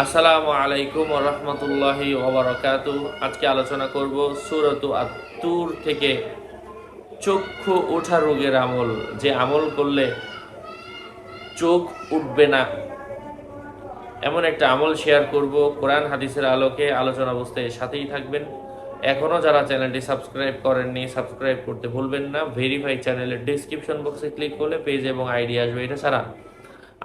আসসালামু আলাইকুম ওয়া রাহমাতুল্লাহি ওয়া বারাকাতুহু। আজকে আলোচনা করব সূরাতু আত-তুর থেকে চক্ষু ওঠা রোগের আমল, যে আমল করলে চোখ উঠবে না এমন একটা আমল শেয়ার করব। কোরআন হাদিসের আলোকে আলোচনা অবস্থায় সাথেই থাকবেন। এখনও যারা চ্যানেলটি সাবস্ক্রাইব করেননি সাবস্ক্রাইব করতে ভুলবেন না। ভেরিফাই চ্যানেলের ডিসক্রিপশন বক্সে ক্লিক করলে পেজ এবং আইডি আসবে। এটা ছাড়া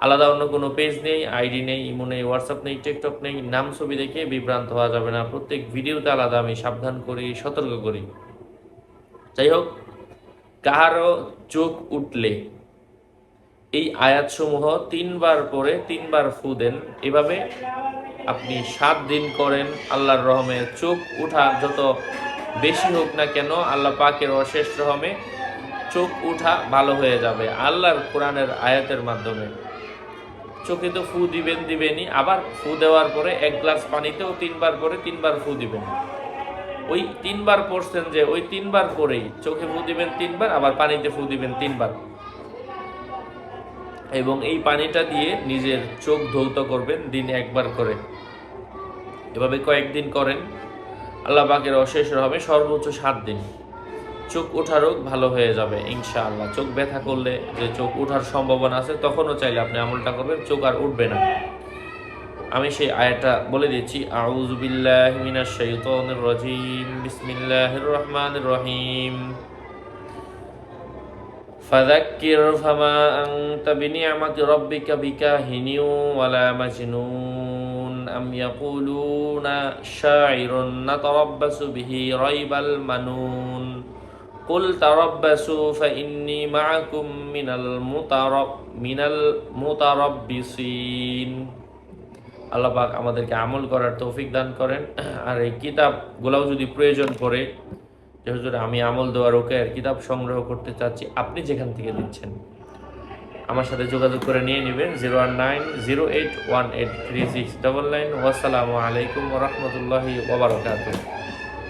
আলাদা অন্য কোনো পেজ নেই, আইডি নেই, ইমো নেই, হোয়াটসঅ্যাপ নেই, টিকটক নেই। নাম ছবি দেখে বিভ্রান্ত হওয়া যাবে না। প্রত্যেক ভিডিওতে আলাদা আমি সাবধান করি, সতর্ক করি। যাই হোক, কাহারও চোখ উঠলে এই আয়াতসমূহ 3বার পরে 3বার ফু দেন। এভাবে আপনি 7 দিন করেন। আল্লাহর রহমে চোখ উঠা যত বেশি হোক না কেন, আল্লাহ পাকের অশেষ রহমে চোখ উঠা ভালো হয়ে যাবে আল্লাহর কোরআনের আয়াতের মাধ্যমে। চোখে তো ফু দিবেনই, আবার ফু দেওয়ার পরে 1 গ্লাস পানিতেও 3বার পরে 3বার ফু দিবেন। ওই 3বার পড়ছেন যে ওই 3বার পরেই চোখে ফু দিবেন 3বার, আবার পানিতে ফু দিবেন 3বার, এবং এই পানিটা দিয়ে নিজের চোখ ধৌত করবেন দিনে 1বার করে। এভাবে কয়েকদিন করেন, আল্লাহ পাকের অশেষ রহমে সর্বোচ্চ 7 দিন চোখ ওঠা রোগ ভালো হয়ে যাবে ইনশাআল্লাহ। চোখ ব্যথা করলে যে চোখ ওঠার সম্ভাবনা আছে, তখনও চাইলে আপনি আমলটা করবেন, চোখ আর উঠবে না। আমি সেই আয়াতটা বলে দিচ্ছি। আউযু বিল্লাহি মিনাশ শাইতানির রাজীম, বিসমিল্লাহির রহমানির রহিম। ফাযাক্কির ফামা আনতা বিনি'মাতি রাব্বিকা বিকাহিনিন ওয়ালা মাজনুন আম ইয়াকুলুনা শাইরুন নাতারাব্বাসু বিহি রাইবাল মানুন কুল তারাব্বাসু ফাইন্নী মা'আকুম মিনাল মুতারাব্বিসিন। আল্লাহ পাক আমাদেরকে আমল করার তৌফিক দান করেন। আর এই কিতাবগুলোও যদি প্রয়োজন পড়ে, যে হুজুর আমি আমল দেওয়ার রোকের কিতাব সংগ্রহ করতে চাচ্ছি, আপনি যেখান থেকে দিচ্ছেন আমার সাথে যোগাযোগ করে নিয়ে নেবেন। 01908183699। ওয়াসসালামু আলাইকুম ওয়া রাহমাতুল্লাহি ওয়া বারাকাতুহু।